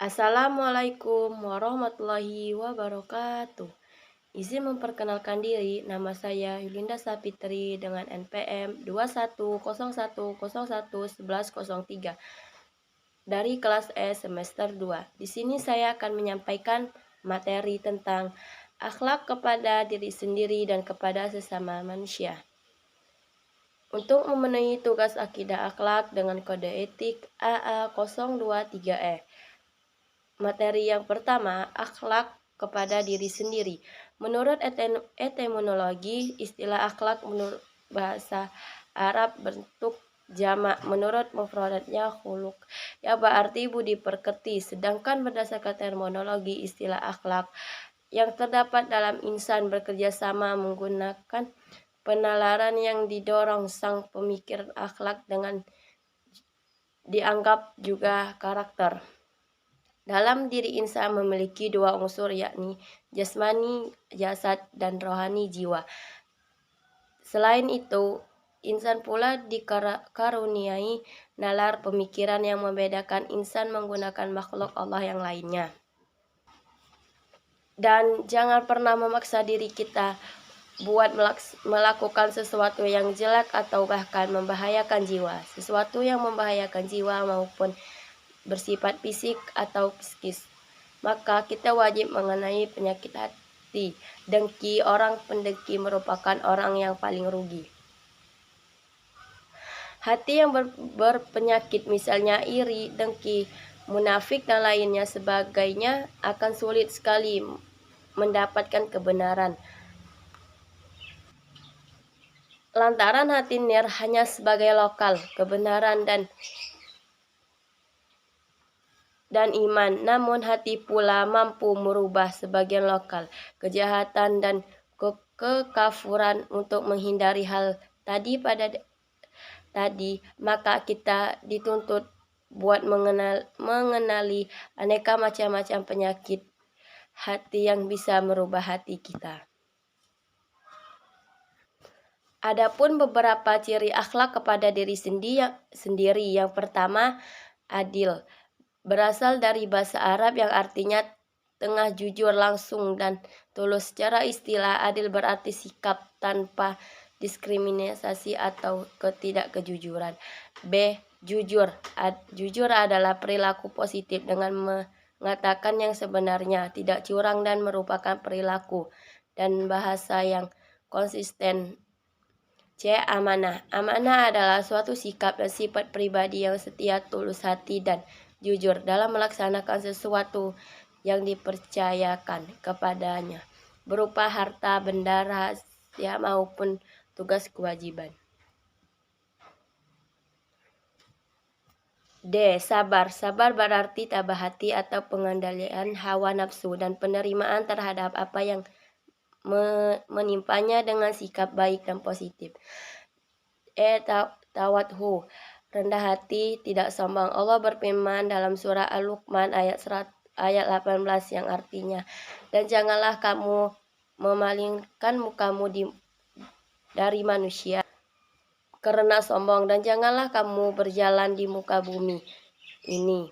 Assalamualaikum warahmatullahi wabarakatuh. Izin memperkenalkan diri, nama saya Yulinda Sapitri dengan NPM 2101011103 dari kelas E semester 2. Di sini saya akan menyampaikan materi tentang akhlak kepada diri sendiri dan kepada sesama manusia. Untuk memenuhi tugas akidah akhlak dengan kode etik AA023E. Materi yang pertama, akhlak kepada diri sendiri. Menurut etimologi, istilah akhlak menurut bahasa Arab bentuk jamak, menurut mufradatnya khuluq, yang berarti budi pekerti. Sedangkan berdasarkan terminologi istilah akhlak yang terdapat dalam insan bekerja sama menggunakan penalaran yang didorong sang pemikir akhlak dengan dianggap juga karakter. Dalam diri insan memiliki dua unsur, yakni jasmani, jasad, dan rohani, jiwa. Selain itu, insan pula dikaruniai nalar pemikiran yang membedakan insan menggunakan makhluk Allah yang lainnya. Dan jangan pernah memaksa diri kita buat melakukan sesuatu yang jelek atau bahkan membahayakan jiwa. Sesuatu yang membahayakan jiwa maupun bersifat fisik atau psikis, maka kita wajib mengenai penyakit hati. Dengki, orang pendengki merupakan orang yang paling rugi. Hati yang berpenyakit, misalnya iri, dengki, munafik, dan lainnya sebagainya, akan sulit sekali mendapatkan kebenaran. Lantaran hati nir hanya sebagai lokal kebenaran dan iman, namun hati pula mampu merubah sebagian lokal kejahatan dan kekafuran. Untuk menghindari hal tadi maka kita dituntut buat mengenali aneka macam-macam penyakit hati yang bisa merubah hati kita. Adapun beberapa ciri akhlak kepada diri sendiri. Yang pertama, adil. Berasal dari bahasa Arab yang artinya tengah, jujur, langsung, dan tulus. Secara istilah, adil berarti sikap tanpa diskriminasi atau ketidakkejujuran. B. Jujur. Jujur adalah perilaku positif dengan mengatakan yang sebenarnya, tidak curang, dan merupakan perilaku dan bahasa yang konsisten. C. Amanah. Amanah adalah suatu sikap dan sifat pribadi yang setia, tulus hati, dan jujur dalam melaksanakan sesuatu yang dipercayakan kepadanya, berupa harta, benda, rahasia, maupun tugas kewajiban. D. Sabar. Sabar berarti tabah hati atau pengendalian hawa nafsu dan penerimaan terhadap apa yang menimpanya dengan sikap baik dan positif. E. Tawadhu. Rendah hati, tidak sombong. Allah berfirman dalam surah Al-Luqman ayat 18 yang artinya, dan janganlah kamu memalingkan mukamu dari manusia karena sombong, dan janganlah kamu berjalan di muka bumi ini.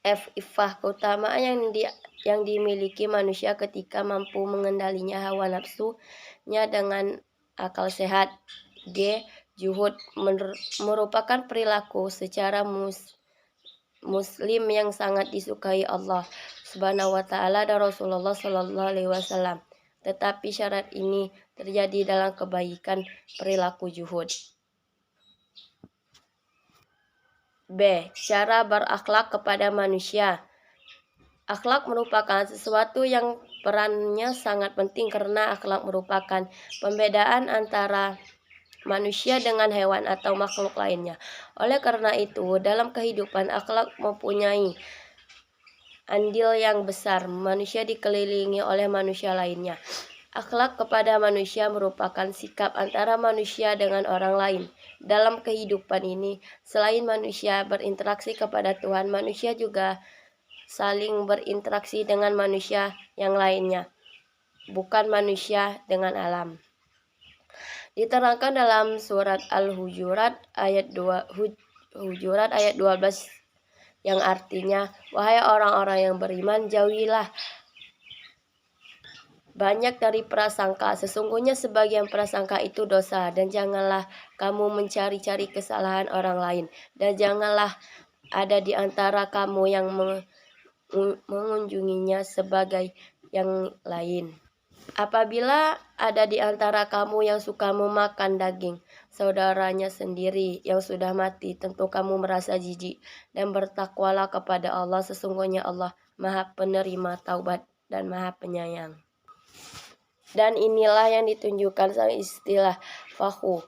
F. Iffah. Keutamaan yang dimiliki manusia ketika mampu mengendalinya hawa nafsunya dengan akal sehat. G. Juhud. Merupakan perilaku secara muslim yang sangat disukai Allah Subhanahu wa Ta'ala dan Rasulullah Sallallahu Alaihi Wasallam. Tetapi syarat ini terjadi dalam kebaikan perilaku juhud. B. Cara berakhlak kepada manusia. Akhlak merupakan sesuatu yang perannya sangat penting karena akhlak merupakan pembedaan antara manusia dengan hewan atau makhluk lainnya. Oleh karena itu, dalam kehidupan akhlak mempunyai andil yang besar. Manusia dikelilingi oleh manusia lainnya. Akhlak kepada manusia merupakan sikap antara manusia dengan orang lain. Dalam kehidupan ini, selain manusia berinteraksi kepada Tuhan, manusia juga saling berinteraksi dengan manusia yang lainnya, bukan manusia dengan alam. Diterangkan dalam surat Al-Hujurat ayat 12 yang artinya, wahai orang-orang yang beriman, jauhilah banyak dari prasangka. Sesungguhnya sebagian prasangka itu dosa, dan janganlah kamu mencari-cari kesalahan orang lain, dan janganlah ada di antara kamu yang mengunjunginya sebagai yang lain. Apabila ada di antara kamu yang suka memakan daging saudaranya sendiri yang sudah mati, tentu kamu merasa jijik, dan bertakwalah kepada Allah. Sesungguhnya Allah Maha Penerima Taubat dan Maha Penyayang. Dan inilah yang ditunjukkan sang istilah fakhu.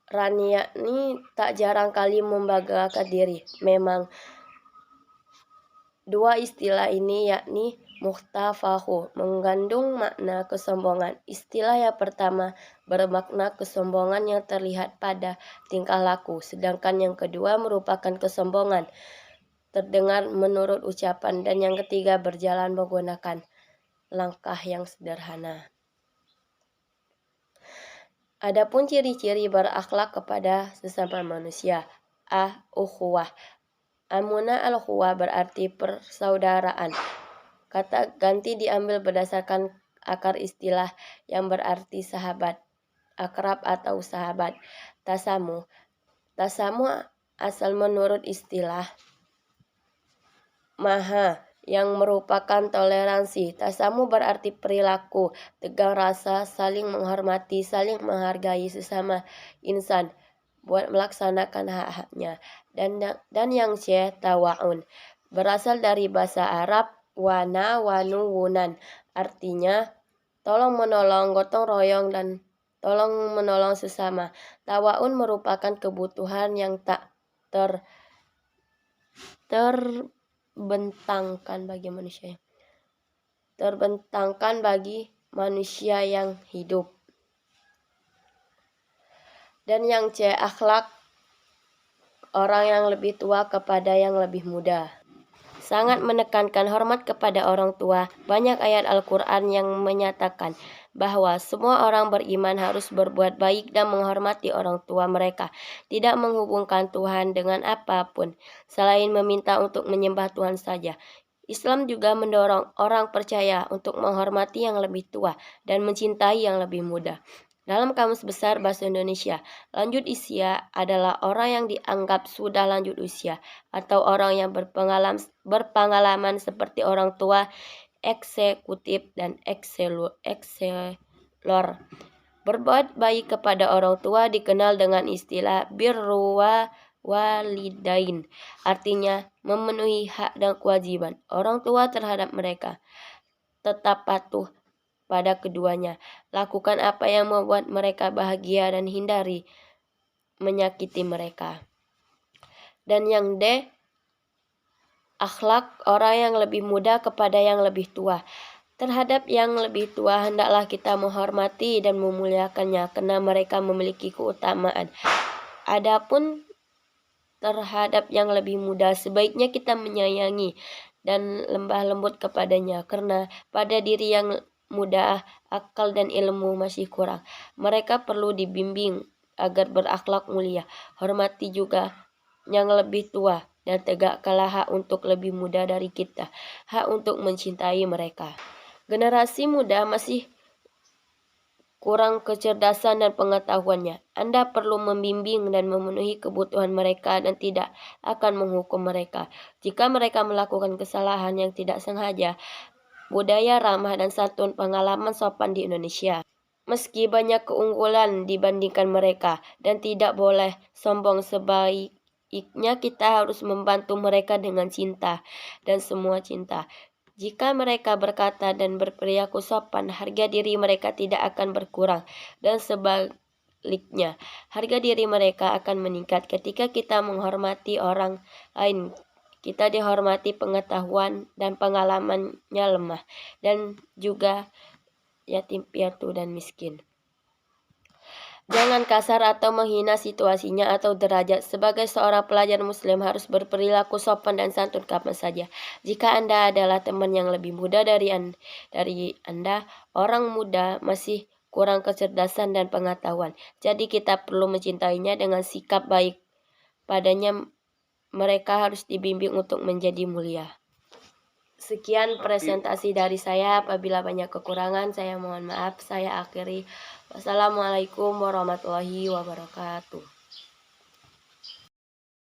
Rania ini tak jarang kali membanggakan diri. Memang dua istilah ini yakni muhtafahu mengandung makna kesombongan. Istilah yang pertama bermakna kesombongan yang terlihat pada tingkah laku, sedangkan yang kedua merupakan kesombongan terdengar menurut ucapan, dan yang ketiga berjalan menggunakan langkah yang sederhana. Adapun ciri-ciri berakhlak kepada sesama manusia. Ukhuwah. Amuna al-ukhuwah berarti persaudaraan. Kata ganti diambil berdasarkan akar istilah yang berarti sahabat, akrab atau sahabat. Tasamu. Tasamu asal menurut istilah maha yang merupakan toleransi. Tasamu berarti perilaku, tegang rasa, saling menghormati, saling menghargai sesama insan buat melaksanakan hak-haknya. Dan yang tawaun berasal dari bahasa Arab wana wanu wunan, artinya tolong menolong, gotong royong, dan tolong menolong sesama. Tawaun merupakan kebutuhan yang tak terbentangkan bagi manusia yang hidup. Dan yang akhlak orang yang lebih tua kepada yang lebih muda. Sangat menekankan hormat kepada orang tua. Banyak ayat Al-Quran yang menyatakan bahwa semua orang beriman harus berbuat baik dan menghormati orang tua mereka, tidak menghubungkan Tuhan dengan apapun selain meminta untuk menyembah Tuhan saja. Islam juga mendorong orang percaya untuk menghormati yang lebih tua dan mencintai yang lebih muda. Dalam Kamus Besar Bahasa Indonesia, lanjut usia adalah orang yang dianggap sudah lanjut usia atau orang yang berpengalaman seperti orang tua, eksekutif, dan ekselor. Berbuat baik kepada orang tua dikenal dengan istilah birru walidain, artinya memenuhi hak dan kewajiban orang tua terhadap mereka. Tetap patuh pada keduanya, lakukan apa yang membuat mereka bahagia dan hindari menyakiti mereka. Dan yang akhlak orang yang lebih muda kepada yang lebih tua. Terhadap yang lebih tua hendaklah kita menghormati dan memuliakannya karena mereka memiliki keutamaan. Adapun terhadap yang lebih muda sebaiknya kita menyayangi dan lembah lembut kepadanya karena pada diri yang muda akal dan ilmu masih kurang. Mereka perlu dibimbing agar berakhlak mulia. Hormati juga yang lebih tua dan tegakkanlah hak untuk lebih muda dari kita, hak untuk mencintai mereka. Generasi muda masih kurang kecerdasan dan pengetahuannya. Anda perlu membimbing dan memenuhi kebutuhan mereka dan tidak akan menghukum mereka jika mereka melakukan kesalahan yang tidak sengaja. Budaya ramah dan santun pengalaman sopan di Indonesia. Meski banyak keunggulan dibandingkan mereka dan tidak boleh sombong, sebaiknya kita harus membantu mereka dengan cinta dan semua cinta. Jika mereka berkata dan berperilaku sopan, harga diri mereka tidak akan berkurang, dan sebaliknya, harga diri mereka akan meningkat. Ketika kita menghormati orang lain, kita dihormati pengetahuan dan pengalamannya lemah, dan juga yatim piatu dan miskin. Jangan kasar atau menghina situasinya atau derajat. Sebagai seorang pelajar muslim harus berperilaku sopan dan santun kapan saja. Jika Anda adalah teman yang lebih muda dari Anda, orang muda masih kurang kecerdasan dan pengetahuan. Jadi kita perlu mencintainya dengan sikap baik padanya, mereka harus dibimbing untuk menjadi mulia. Sekian presentasi dari saya. Apabila banyak kekurangan, saya mohon maaf. Saya akhiri. Wassalamualaikum warahmatullahi wabarakatuh.